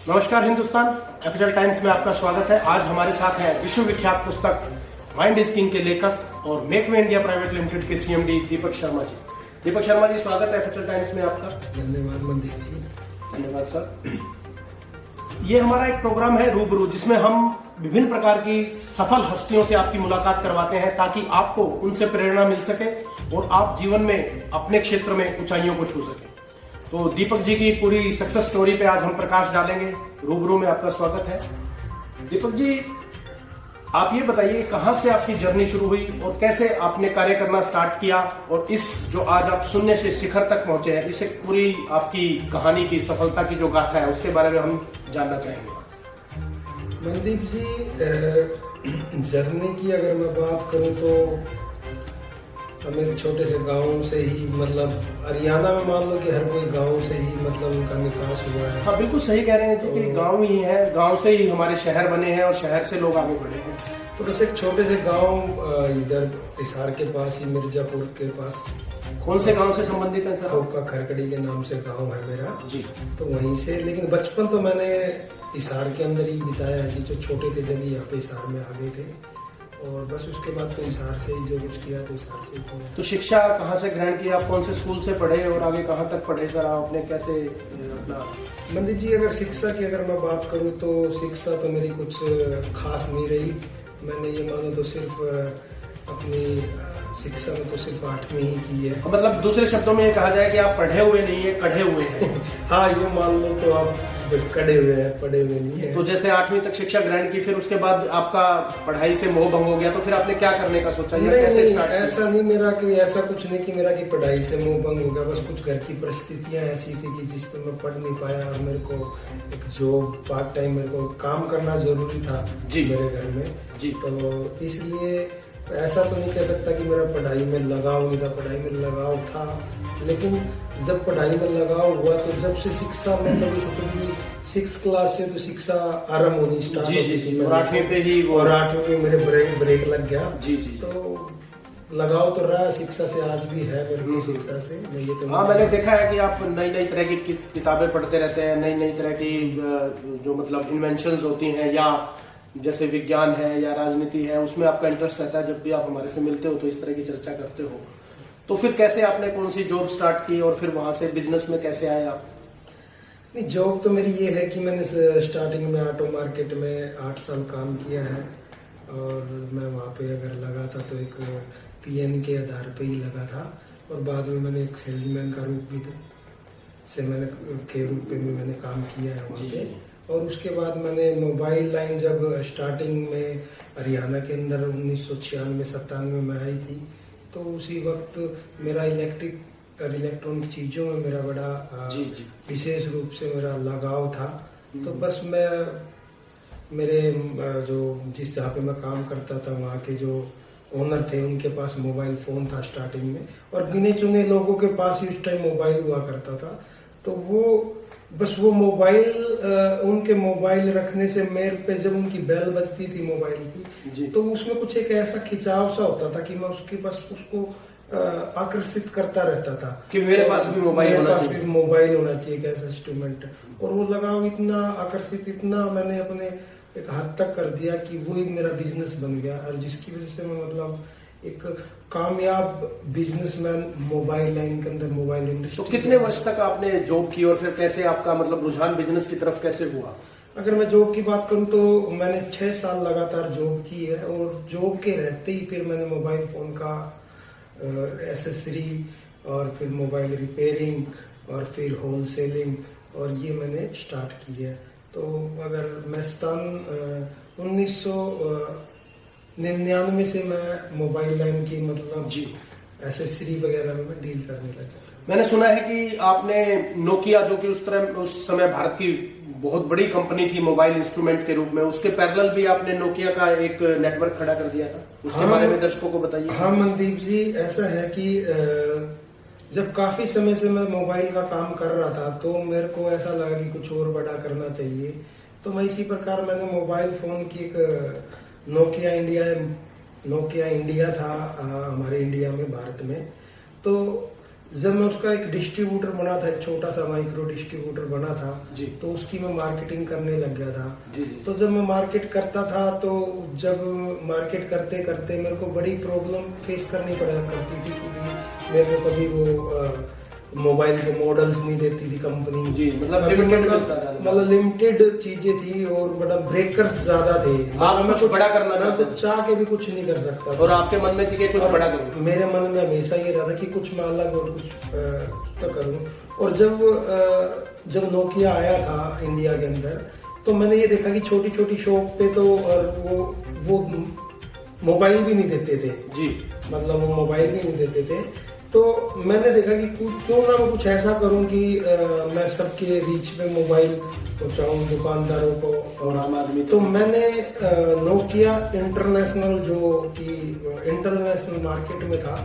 नमस्कार हिंदुस्तान, एफएचएल टाइम्स में आपका स्वागत है। आज हमारे साथ हैं विश्वविख्यात पुस्तक माइंड इज किंग के लेखक और make in India private limited के सीएमडी दीपक शर्मा जी। दीपक शर्मा जी, स्वागत है एफएचएल टाइम्स में आपका। धन्यवाद मनदीप जी। धन्यवाद सर। ये हमारा एक प्रोग्राम है रूबरू, जिसमें हम विभिन्न प्रकार की सफल हस्तियों से आपकी मुलाकात करवाते हैं ताकि आपको उनसे प्रेरणा मिल सके और आप जीवन में अपने क्षेत्र में ऊंचाइयों को छू सके। तो दीपक जी की पूरी सक्सेस स्टोरी पे आज हम प्रकाश डालेंगे। रूबरू में आपका स्वागत है। दीपक जी, आप ये बताइए कहां से आपकी जर्नी शुरू हुई और कैसे आपने कार्य करना स्टार्ट किया और इस जो आज आप शून्य से शिखर तक पहुंचे हैं, इसे पूरी आपकी कहानी की सफलता की जो गाथा है उसके बारे में हम जानना चाहेंगे। मनदीप जी, जर्नी की अगर मैं बात करूं तो हमें छोटे से गांव से ही, मतलब हरियाणा में मान लो कि हर कोई गांव से ही मतलब उनका विकास हुआ है। हाँ, बिल्कुल सही कह रहे हैं जी कि गांव ही है, गांव से ही हमारे शहर बने हैं और शहर से लोग आगे बढ़े हैं। तो बस एक छोटे से गांव इधर हिसार के पास ही, मिर्जापुर के पास। कौन से गांव से संबंधित है सर? खोका खरकड़ी के नाम से गांव है मेरा जी। तो वहीं से, लेकिन बचपन तो मैंने हिसार के अंदर ही बिताया है जी। जो छोटे थे जब यहाँ पे हिसार में आ गए थे और बस उसके बाद तो हिसार से ही जो कुछ किया तो हिसार से ही किया। तो शिक्षा कहाँ से ग्रहण की? आप कौन से स्कूल से पढ़े और आगे कहाँ तक पढ़े सर? आपने कैसे अपना? मनदीप जी, अगर शिक्षा की अगर मैं बात करूँ तो शिक्षा तो मेरी कुछ खास नहीं रही। मैंने ये मानो तो सिर्फ अपनी शिक्षा में तो सिर्फ 8वीं ही की है। मतलब दूसरे शब्दों में ये कहा जाए कि आप पढ़े हुए नहीं है, कढ़े हुए हैं। हाँ, ये मान लो तो आप कड़े हुए हैं, पढ़े हुए नहीं है। तो जैसे 8वीं तक शिक्षा ग्रहण की, फिर उसके बाद आपका पढ़ाई से मोह भंग हो गया, तो फिर आपने क्या करने का सोचा? नहीं, कैसे स्टार्ट किया? ऐसा नहीं, मेरा कोई ऐसा कुछ नहीं कि मेरा की पढ़ाई से मोह भंग हो गया। बस कुछ घर की परिस्थितियां ऐसी थी कि जिस पर मैं पढ़ नहीं पाया और मेरे को एक जॉब पार्ट टाइम मेरे को काम करना जरूरी था जी मेरे घर में जी। तो इसलिए ऐसा तो नहीं कह सकता कि मेरा पढ़ाई में लगाव नहीं था। पढ़ाई में लगाव था, लेकिन जब पढ़ाई में लगाव हुआ तो जब से शिक्षा मतलब 6th क्लास से तो शिक्षा आरंभ होनी स्टार्ट होती थी। और 8वीं पे ही और 8वीं में मेरे ब्रेक लग गया जी जी। तो लगाव तो रहा शिक्षा से, आज भी है मेरे को शिक्षा से। ये तो हाँ, मैंने देखा है कि आप नई नई तरह की किताबें पढ़ते रहते हैं, नई नई तरह की जो मतलब इन्वेंशंस होती हैं या जैसे विज्ञान है या राजनीति है, उसमें आपका इंटरेस्ट रहता है। जब भी आप हमारे से मिलते हो तो इस तरह की चर्चा करते हो। तो फिर कैसे आपने कौन सी जॉब स्टार्ट की और फिर वहां से बिजनेस में कैसे आए आप? नहीं, जॉब तो मेरी ये है कि मैंने स्टार्टिंग में ऑटो मार्केट में 8 साल काम किया है और मैं वहाँ पे अगर लगा था तो एक पीएन के आधार पे ही लगा था और बाद में मैंने एक सेल्समैन का रूप भी के रूप में मैंने काम किया है वहाँ पे। और उसके बाद मैंने मोबाइल लाइन जब स्टार्टिंग में हरियाणा के अंदर 1996-97 में आई थी तो उसी वक्त मेरा इलेक्ट्रॉनिक चीजों में मेरा बड़ा विशेष रूप से मेरा लगाव था। तो बस मैं मेरे जो जिस जहाँ पे मैं काम करता था वहाँ के जो ओनर थे उनके पास मोबाइल फोन था स्टार्टिंग में और गिने चुने लोगों के पास ही उस टाइम मोबाइल हुआ करता था। तो वो मोबाइल उनके मोबाइल रखने से मेरे पे जब उनकी बेल बजती थी मोबाइल की तो उसमें कुछ एक ऐसा खिंचाव सा होता था कि मैं उसके बस उसको आकर्षित करता रहता था कि मेरे पास भी मोबाइल होना चाहिए, एक ऐसा इंस्ट्रूमेंट। और वो लगाव इतना आकर्षित, इतना मैंने अपने एक हद तक कर दिया कि वो ही मेरा बिजनेस बन गया और जिसकी वजह से मैं मतलब एक कामयाब बिजनेसमैन मोबाइल लाइन के अंदर, मोबाइल इंडस्ट्री। तो कितने वर्ष तक आपने जॉब की और फिर कैसे आपका मतलब रुझान बिजनेस की तरफ कैसे हुआ? अगर मैं जॉब की बात करूं तो मैंने 6 साल लगातार जॉब की है और जॉब के रहते ही फिर मैंने मोबाइल फोन का एसेसरी और फिर मोबाइल रिपेयरिंग और फिर होलसेलिंग और ये मैंने स्टार्ट की है। तो अगर मैं सन 1999 से मैं मोबाइल लाइन की मतलब जी एसेसरी वगैरह में डील करने लगा। मैंने सुना है कि आपने नोकिया, जो कि उस समय भारत की बहुत बड़ी कंपनी थी मोबाइल इंस्ट्रूमेंट के रूप में, उसके पैरेलल भी आपने नोकिया का एक नेटवर्क खड़ा कर दिया था। उसके बारे में दर्शकों को बताइए। हाँ मनदीप जी, ऐसा है कि जब काफी समय से मैं मोबाइल का काम कर रहा था तो मेरे को ऐसा लगा कि कुछ और बड़ा करना चाहिए। तो मैं इसी प्रकार मैंने मोबाइल फोन की एक नोकिया इंडिया था हमारे इंडिया में, भारत में। तो जब मैं उसका एक डिस्ट्रीब्यूटर बना था, एक छोटा सा माइक्रो डिस्ट्रीब्यूटर बना था जी। तो उसकी मैं मार्केटिंग करने लग गया था। जी जी। तो जब मैं मार्केट करता था तो जब मार्केट करते करते मेरे को बड़ी प्रॉब्लम फेस करनी पड़ा करती थी कि मेरे को कभी वो मोबाइल के मॉडल्स नहीं देती थी कंपनी जी, मतलब लिमिटेड चीजें थी और बड़ा ब्रेकर्स ज्यादा थे। आप कुछ बड़ा करना चाहते मैं कुछ चाह के भी कुछ नहीं कर सकता और आपके मन में थी कि कुछ बड़ा करूं। मेरे मन में हमेशा ये रहा था कि कुछ मैं अलग और कुछ तो करूं। और जब नोकिया आया था इंडिया के अंदर तो मैंने ये देखा कि छोटी छोटी शॉप पे तो और वो मोबाइल भी नहीं देते थे जी, मतलब वो मोबाइल भी नहीं देते थे। तो मैंने देखा कि क्यों ना मैं कुछ ऐसा करूं कि मैं सबके रीच में मोबाइल पहुंचाऊं दुकानदारों को और आम आदमी तो मैंने नोकिया इंटरनेशनल जो कि इंटरनेशनल मार्केट में था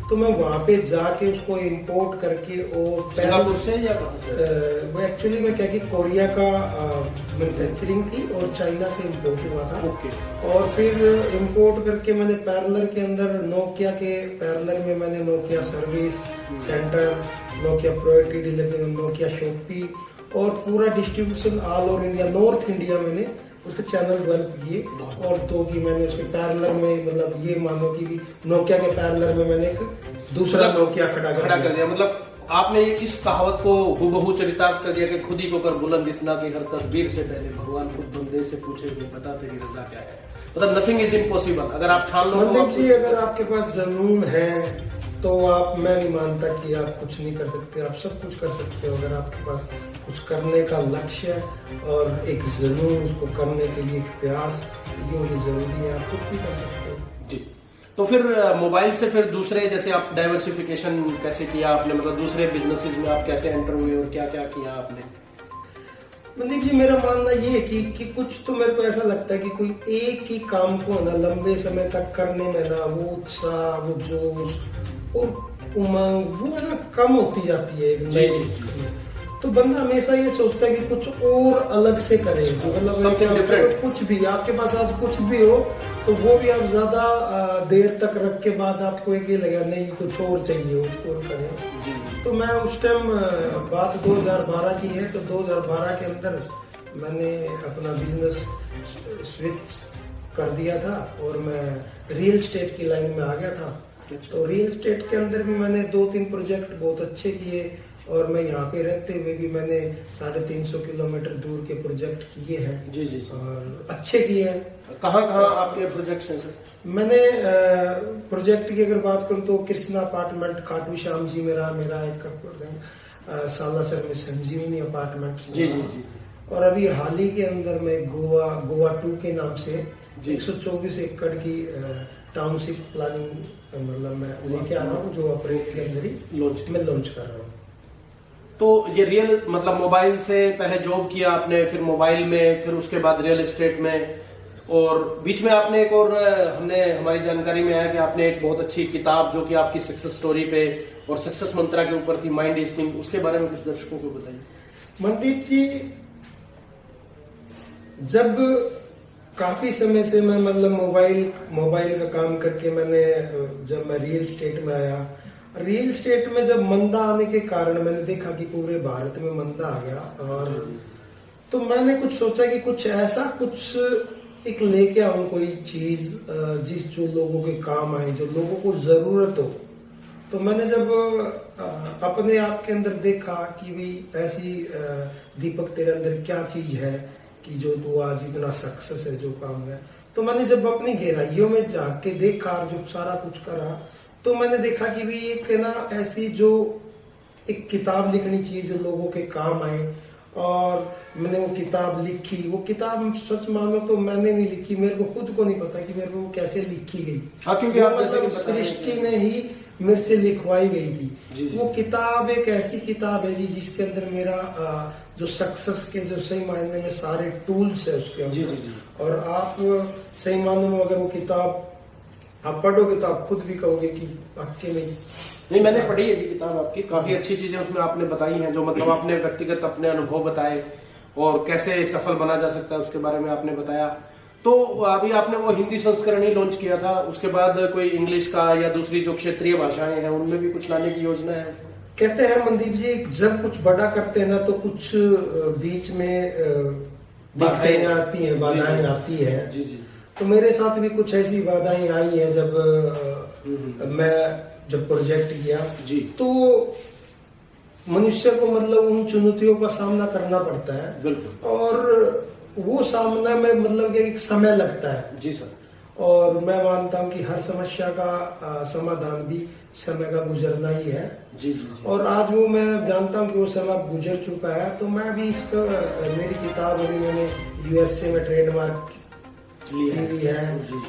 तो मैं वहां पे जाके उसको इंपोर्ट करके और सिंगापुर से या कहां से? वो एक्चुअली मैं क्या कि कोरिया का मैन्युफैक्चरिंग थी और चाइना से इंपोर्ट हुआ था। ओके। और फिर इंपोर्ट करके मैंने पैरेलल के अंदर नोकिया के पैरेलल में मैंने Nokia service centre, Nokia priority delivery, Nokia shoppe और पूरा distribution all over India, north India मैंने उसके चैनल डेवलप किए। और तो कि मैंने उसके पैरेलल में मतलब ये मानो कि नोकिया के पैरेलल में मैंने एक दूसरा नोकिया खड़ा कर दिया। मतलब आपने इस कहावत को हूबहू चरितार्थ कर दिया कि खुद ही को कर बुलंद इतना कि हर तस्वीर से पहले भगवान खुद बंदे से पूछे कि बता तेरी रजा क्या है। मतलब नथिंग इज इम्पॉसिबल अगर आप ठान लो। मतलब जी अगर आपके पास जुनून है तो आप, मैं नहीं मानता कि आप कुछ नहीं कर सकते, आप सब कुछ कर सकते हो। अगर आपके पास कुछ करने का लक्ष्य और एक जुनून, उसको करने के लिए एक प्रयास, ये होनी जरूरी है, आप कुछ भी कर सकते हो जी। तो फिर मोबाइल से फिर दूसरे जैसे आप डाइवर्सिफिकेशन कैसे किया आपने, मतलब दूसरे बिजनेसेस में आप कैसे एंटर हुए और क्या क्या किया आपने? मतलब जी मेरा मानना ये है कि कुछ तो मेरे को ऐसा लगता है कि कोई एक ही काम को ना लंबे समय तक करने में ना वो उत्साह, वो जोश और उमंग वो ना कम होती जाती है। तो बंदा हमेशा ये सोचता है कि कुछ और अलग से करे, मतलब कुछ भी आपके पास आज कुछ भी हो तो वो भी आप ज्यादा देर तक रख के बाद आपको एक ये लगा नहीं कुछ और चाहिए, उसको और करें। तो मैं उस टाइम बात 2012 की है, तो 2012 के अंदर मैंने अपना बिजनेस स्विच कर दिया था और मैं रियल एस्टेट की लाइन में आ गया था। तो रियल एस्टेट के अंदर भी मैंने 2-3 प्रोजेक्ट बहुत अच्छे किए और मैं यहाँ पे रहते हुए भी मैंने 350 किलोमीटर दूर के प्रोजेक्ट किए हैं। जी जी। और अच्छे किए हैं। कहाँ आपके प्रोजेक्ट्स हैं सर? मैंने प्रोजेक्ट की अगर बात करूँ तो कृष्णा अपार्टमेंट खाटू श्याम जी मेरा एक सालासर में संजीवनी अपार्टमेंट। जी जी जी। और अभी हाल ही के अंदर मैं गोवा 2 के नाम से 124 एकड़ की टाउनशिप प्लानिंग मतलब मैं लेके आ रहा हूँ, जो अप्रैल के अंदर ही लॉन्च कर रहा हूँ। तो ये रियल मतलब मोबाइल से पहले जॉब किया आपने, फिर मोबाइल में, फिर उसके बाद रियल एस्टेट में, और बीच में आपने एक और हमारी जानकारी में आया कि आपने एक बहुत अच्छी किताब जो कि आपकी सक्सेस स्टोरी पे और सक्सेस मंत्रा के ऊपर थी, माइंड ईस्टिंग, उसके बारे में कुछ दर्शकों को बताइए। मनदीप जी, जब काफी समय से मैं मतलब मोबाइल का काम करके जब मैं रियल एस्टेट में आया, रियल एस्टेट में जब मंदा आने के कारण मैंने देखा कि पूरे भारत में मंदा आ गया, और तो मैंने कुछ सोचा कि कुछ ऐसा कुछ एक लेके आऊं कोई चीज जो लोगों के काम आए, जो लोगों को जरूरत हो। तो मैंने जब अपने आप के अंदर देखा कि भी ऐसी दीपक तेरे अंदर क्या चीज है कि जो तू आज इतना सक्सेस है, जो काम है, तो मैंने जब अपनी गहराइयों में जाके देखा, जो सारा कुछ करा, तो मैंने देखा कि भी एक है ना ऐसी जो एक किताब लिखनी चाहिए जो लोगों के काम आए। और मैंने वो किताब लिखी। वो किताब सच मानो तो मैंने नहीं लिखी, मेरे को खुद को नहीं पता कि मेरे को कैसे लिखी गई। हाँ, क्योंकि आप मतलब सृष्टि ने ही मेरे से लिखवाई गई थी। वो किताब एक ऐसी किताब है जी जिसके अंदर मेरा जो सक्सेस के जो सही मायने में सारे टूल्स है उसके अंदर। और आप सही मायने में अगर वो किताब आप पढ़ोगे तो आप खुद भी कहोगे कि आपके नहीं, मैंने पढ़ी है जी किताब आपकी, काफी अच्छी चीजें उसमें आपने बताई हैं, जो मतलब आपने व्यक्तिगत अपने अनुभव बताए और कैसे सफल बना जा सकता है उसके बारे में आपने बताया। तो अभी आपने वो हिंदी संस्करण ही लॉन्च किया था, उसके बाद कोई इंग्लिश का या दूसरी जो क्षेत्रीय भाषाएं हैं उनमें भी कुछ लाने की योजना है? कहते हैं मनदीप जी, जब कुछ बड़ा करते हैं ना तो कुछ बीच में दिक्कतें आती हैं, बाधाएं आती हैं। जी जी। तो मेरे साथ भी कुछ ऐसी बाधाएं आई हैं जब मैं जब प्रोजेक्ट किया जी। तो मनुष्य को मतलब उन चुनौतियों का सामना करना पड़ता है। बिल्कुल। और वो सामना में मतलब कि एक समय लगता है। जी सर। और मैं मानता हूं कि हर समस्या का समाधान भी समय का गुजरना ही है। जी जी। और आज वो मैं जानता हूं कि वो समय गुजर चुका है, तो मैं भी इसका मेरी किताब अभी मैंने यूएसए में ट्रेडमार्क ली है,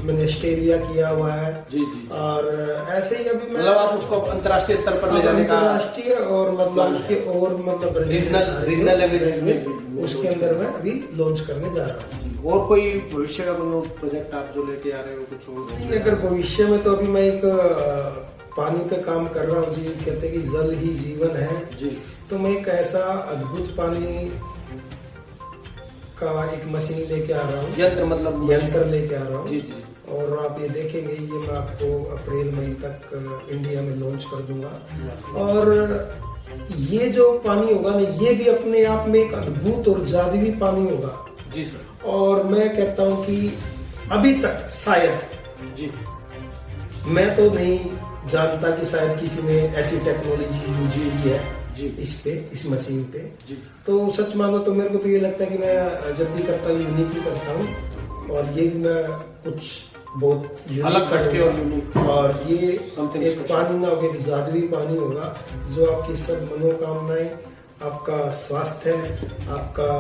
मैंने ऑस्ट्रेलिया किया हुआ है। जी जी। और ऐसे ही अभी मैं मतलब आप उसको अंतर्राष्ट्रीय स्तर पर ले जाने का, अंतर्राष्ट्रीय और मतलब उसके और मतलब रीजनल लैंग्वेज में उसके अंदर मैं अभी लॉन्च करने जा रहा हूँ। और कोई भविष्य का कोई प्रोजेक्ट आप जो लेके आ रहे हो कुछ और? अगर भविष्य में तो अभी मैं एक पानी पे काम कर रहा हूँ जी। कहते हैं कि जल ही जीवन है जी। तो मैं एक ऐसा अद्भुत पानी का एक मशीन लेके आ रहा हूँ, यंत्र लेके आ रहा हूँ। जी जी। और आप ये देखेंगे, ये मैं आपको अप्रैल मई तक इंडिया में लॉन्च कर दूंगा। और ये जो पानी होगा ना, ये भी अपने आप में एक अद्भुत और जादुई पानी होगा। जी सर। और मैं कहता हूँ कि अभी तक शायद जी, मैं तो नहीं जानता कि शायद किसी ने ऐसी टेक्नोलॉजी यूज की है जी। इस मशीन पे। जी। तो सच मानो तो मेरे को तो ये लगता है कि मैं जब भी करता हूँ यूनिक ही करता हूँ। और ये भी मैं कुछ बहुत अलग करके और यूनिक, और ये Something एक special। पानी ना होगा, एक जादुई पानी होगा जो आपकी सब मनोकामनाएं, आपका स्वास्थ्य, आपका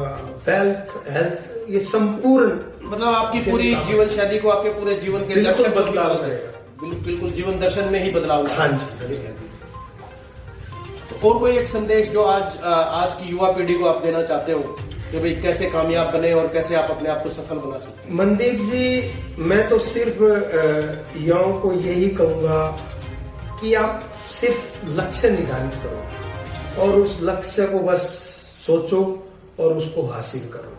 हेल्थ, ये संपूर्ण मतलब आपकी पूरी जीवन शैली को, आपके पूरे जीवन के बिल्कुल दर्शन बदलाव करेगा। बिल्कुल जीवन दर्शन में ही बदलाव लाएगा। हाँ जी। तो और कोई एक संदेश जो आज की युवा पीढ़ी को आप देना चाहते हो कि भाई कैसे कामयाब बने और कैसे आप अपने आप को सफल बना सकते? मनदीप जी, मैं तो सिर्फ युवाओं को यही कहूंगा कि आप सिर्फ लक्ष्य निर्धारित करो और उस लक्ष्य को बस सोचो और उसको हासिल करो।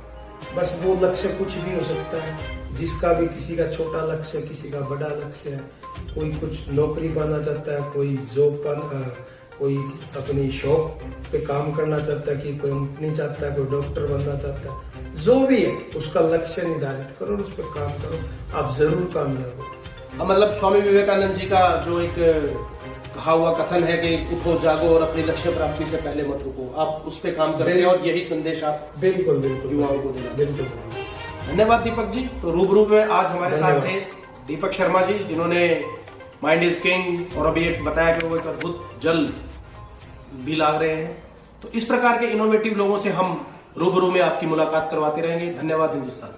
बस वो लक्ष्य कुछ भी हो सकता है, जिसका भी, किसी का छोटा लक्ष्य, किसी का बड़ा लक्ष्य है। कोई कुछ नौकरी पाना चाहता है, कोई जॉब कोई अपनी शॉप पे काम करना चाहता है, कि कोई कंपनी चाहता है, कोई डॉक्टर बनना चाहता है। जो भी है उसका लक्ष्य निर्धारित करो और उस पर काम करो, आप जरूर कामयाब हो। मतलब स्वामी विवेकानंद जी का जो एक कहा हुआ कथन है कि उठो जागो और अपनी लक्ष्य प्राप्ति से पहले मत रुको, आप उस पर काम करते हैं और यही संदेश आप बिल्कुल बिल्कुल युवाओं को देना। बिल्कुल। धन्यवाद दीपक जी। तो रूबरू में आज हमारे साथ थे दीपक शर्मा जी, जिन्होंने माइंड इज किंग और अभी एक बताया कि वो एक अद्भुत जल भी ला रहे हैं। तो इस प्रकार के इनोवेटिव लोगों से हम रूबरू में आपकी मुलाकात करवाते रहेंगे। धन्यवाद हिंदुस्तान।